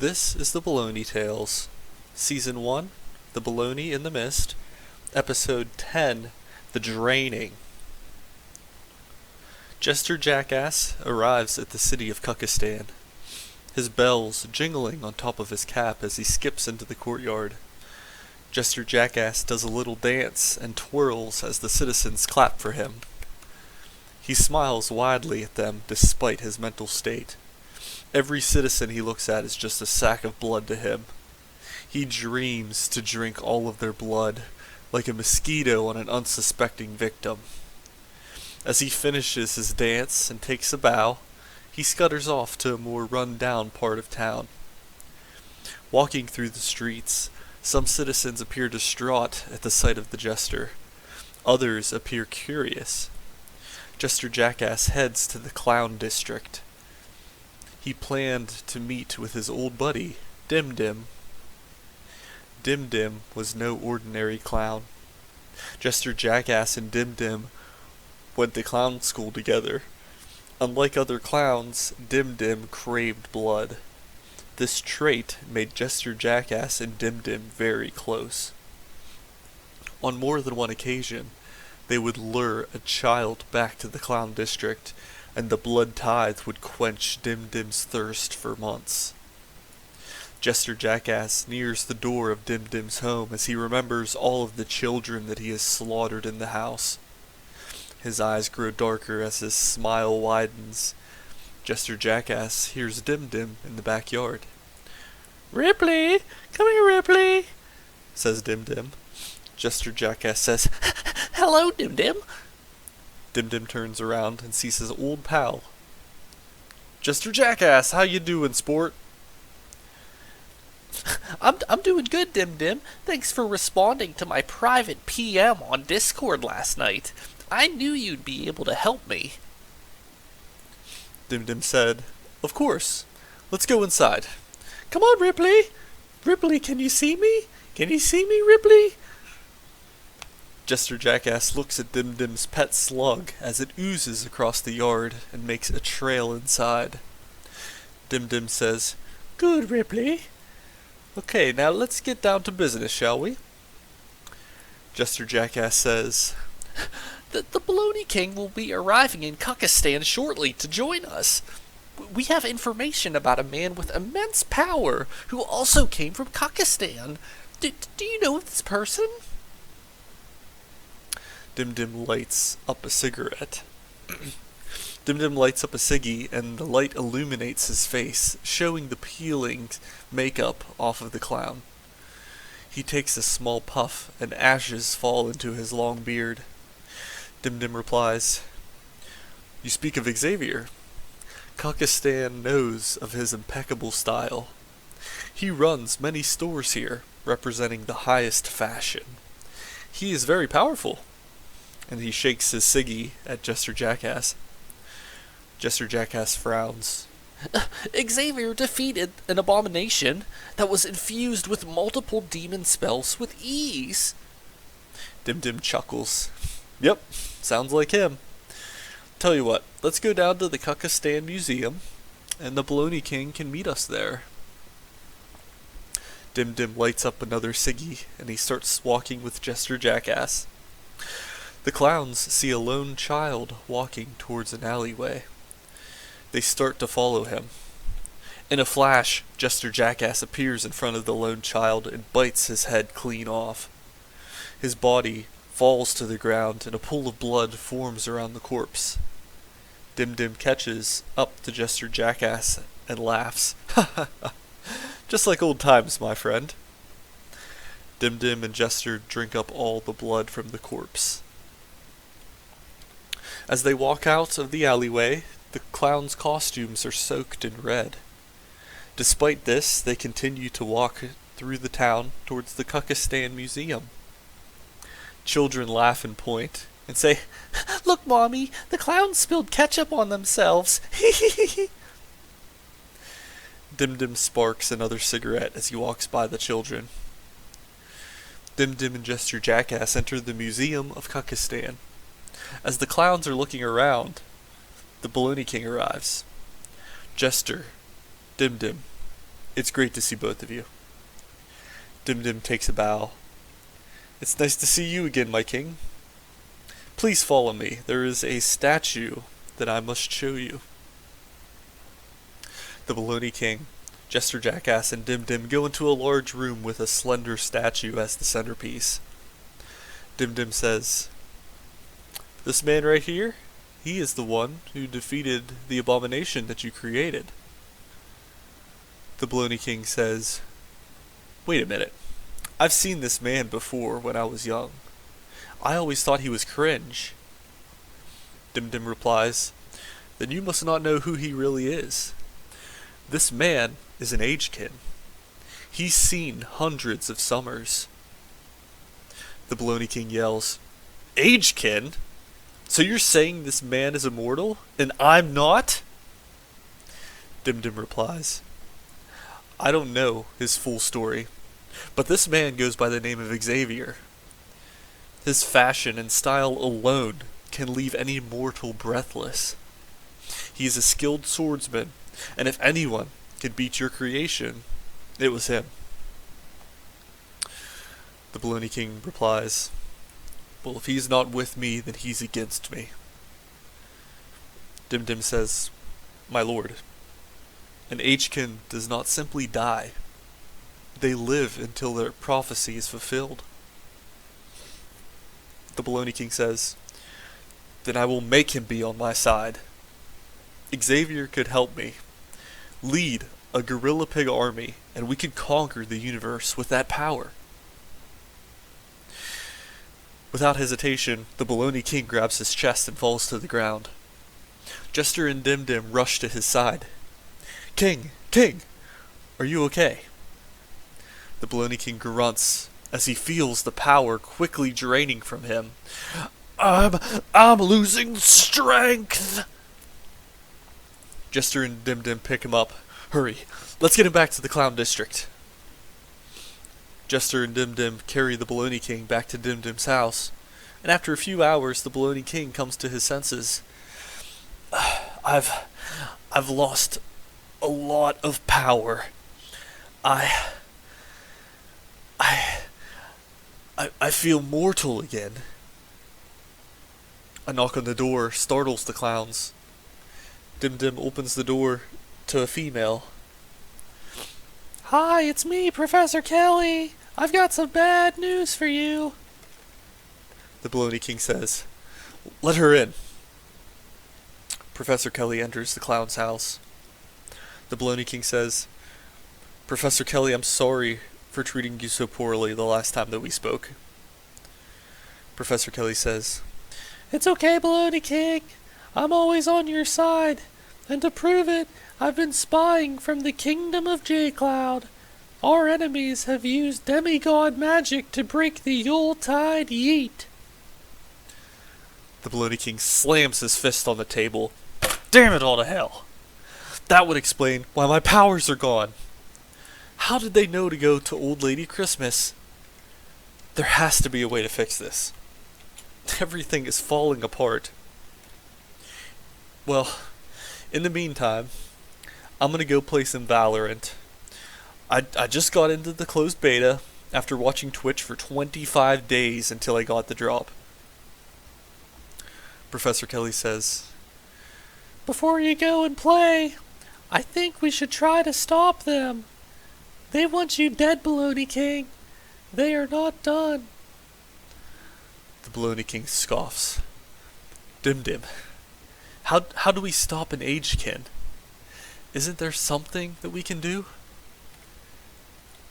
This is the Bologna Tales, Season 1, The Bologna in the Mist, Episode 10, The Draining. Jester Jackass arrives at the city of Cuckistan, his bells jingling on top of his cap as he skips into the courtyard. Jester Jackass does a little dance and twirls as the citizens clap for him. He smiles widely at them despite his mental state. Every citizen he looks at is just a sack of blood to him. He dreams to drink all of their blood, like a mosquito on an unsuspecting victim. As he finishes his dance and takes a bow, he scutters off to a more run-down part of town. Walking through the streets, some citizens appear distraught at the sight of the jester. Others appear curious. Jester Jackass heads to the clown district. He planned to meet with his old buddy, Dim Dim. Dim Dim was no ordinary clown. Jester Jackass and Dim Dim went to clown school together. Unlike other clowns, Dim Dim craved blood. This trait made Jester Jackass and Dim Dim very close. On more than one occasion, they would lure a child back to the clown district, and the blood tithe would quench Dim Dim's thirst for months. Jester Jackass nears the door of Dim Dim's home as he remembers all of the children that he has slaughtered in the house. His eyes grow darker as his smile widens. Jester Jackass hears Dim Dim in the backyard. "Ripley! Come here, Ripley!" says Dim Dim. Jester Jackass says, "Hello, Dim Dim." Dim Dim turns around and sees his old pal. "Jester Jackass, how you doing, sport?" I'm doing good, Dim Dim. Thanks for responding to my private PM on Discord last night. I knew you'd be able to help me. Dim Dim said, "Of course. Let's go inside." "Come on, Ripley! Ripley, can you see me? Can you see me, Ripley?" Jester Jackass looks at Dim Dim's pet slug as it oozes across the yard and makes a trail inside. Dim Dim says, "Good, Ripley. Okay, now let's get down to business, shall we?" Jester Jackass says, The Bologna King will be arriving in Cuckistan shortly to join us. We have information about a man with immense power who also came from Cuckistan. Do you know this person?" Dim Dim lights up a cigarette. Dim Dim lights up a ciggy, and the light illuminates his face, showing the peeling makeup off of the clown. He takes a small puff, and ashes fall into his long beard. Dim Dim replies, "You speak of Xavier. Cuckistan knows of his impeccable style. He runs many stores here, representing the highest fashion. He is very powerful." And he shakes his ciggy at Jester Jackass. Jester Jackass frowns. Xavier defeated an abomination that was infused with multiple demon spells with ease. Dim Dim chuckles. "Yep, sounds like him. Tell you what, let's go down to the Cuckistan Museum, and the Bologna King can meet us there." Dim Dim lights up another ciggy, and he starts walking with Jester Jackass. The clowns see a lone child walking towards an alleyway. They start to follow him. In a flash, Jester Jackass appears in front of the lone child and bites his head clean off. His body falls to the ground and a pool of blood forms around the corpse. Dim Dim catches up to Jester Jackass and laughs. "Ha ha ha! Just like old times, my friend." Dim Dim and Jester drink up all the blood from the corpse. As they walk out of the alleyway, the clowns' costumes are soaked in red. Despite this, they continue to walk through the town towards the Cuckistan Museum. Children laugh and point, and say, "Look, Mommy, the clowns spilled ketchup on themselves." Dim Dim sparks another cigarette as he walks by the children. Dim Dim and Jester Jackass enter the Museum of Cuckistan. As the clowns are looking around, the Bologna King arrives. Jester, Dim Dim, It's great to see both of you. Dim Dim takes a bow. It's nice to see you again, my king. Please follow me. There is a statue that I must show you. The Bologna King, Jester Jackass, and Dim Dim go into a large room with a slender statue as the centerpiece. Dim Dim says, "This man right here, he is the one who defeated the abomination that you created." The Bologna King says, "Wait a minute. I've seen this man before when I was young. I always thought he was cringe." Dim Dim replies, "Then you must not know who he really is. This man is an agekin. He's seen hundreds of summers." The Bologna King yells, "Agekin? So you're saying this man is immortal, and I'm not?" Dim Dim replies, "I don't know his full story, but this man goes by the name of Xavier. His fashion and style alone can leave any mortal breathless. He is a skilled swordsman, and if anyone could beat your creation, it was him." The Bologna King replies, "Well, if he's not with me, then he's against me." Dim Dim says, "My lord, an agekin does not simply die. They live until their prophecy is fulfilled." The Bologna King says, "Then I will make him be on my side. Xavier could help me. Lead a gorilla pig army, and we could conquer the universe with that power." Without hesitation, the Bologna King grabs his chest and falls to the ground. Jester and Dim Dim rush to his side. "King! King! Are you okay?" The Bologna King grunts as he feels the power quickly draining from him. I'm losing strength." Jester and Dim Dim pick him up. "Hurry, let's get him back to the Clown District." Jester and Dim Dim carry the Bologna King back to Dim Dim's house, and after a few hours the Bologna King comes to his senses. I've lost a lot of power. I feel mortal again." A knock on the door startles the clowns. Dim Dim opens the door to a female. Hi, it's me, Professor Kelly. I've got some bad news for you. The Bologna King says, "Let her in." Professor Kelly enters the clown's house. The Bologna King says, "Professor Kelly, I'm sorry for treating you so poorly the last time that we spoke." Professor Kelly says, It's okay, Bologna King. I'm always on your side. And to prove it, I've been spying from the kingdom of J-Cloud. Our enemies have used demigod magic to break the Yuletide Yeet. The Bologna King slams his fist on the table. "Damn it all to hell! That would explain why my powers are gone. How did they know to go to Old Lady Christmas? There has to be a way to fix this. Everything is falling apart. Well, in the meantime, I'm gonna go play some Valorant. I just got into the closed beta after watching Twitch for 25 days until I got the drop." Professor Kelly says, Before you go and play, I think we should try to stop them. They want you dead, Bologna King. They are not done. The Bologna King scoffs. "Dim Dim, how do we stop an agekin? Isn't there something that we can do?"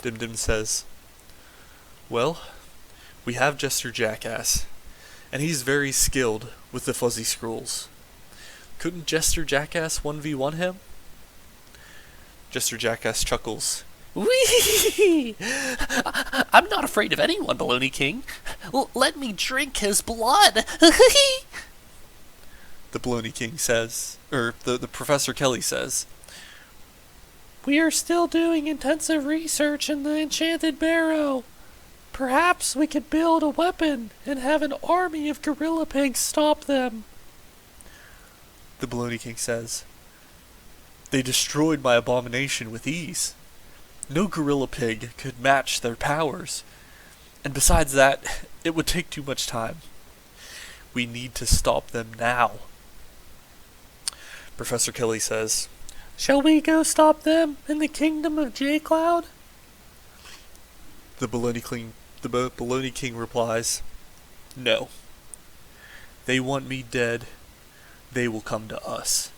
Dim Dim says, "Well, we have Jester Jackass, and he's very skilled with the fuzzy scrolls. Couldn't Jester Jackass 1v1 him?" Jester Jackass chuckles. Whee! I'm not afraid of anyone, Bologna King. Let me drink his blood. The Bologna King says, the Professor Kelly says, We are still doing intensive research in the Enchanted Barrow. Perhaps we could build a weapon and have an army of gorilla pigs stop them. The Bologna King says, "They destroyed my abomination with ease. No gorilla pig could match their powers. And besides that, it would take too much time. We need to stop them now. Professor Kelly says, Shall we go stop them in the kingdom of J-Cloud? The Bologna King replies, No. They want me dead. They will come to us.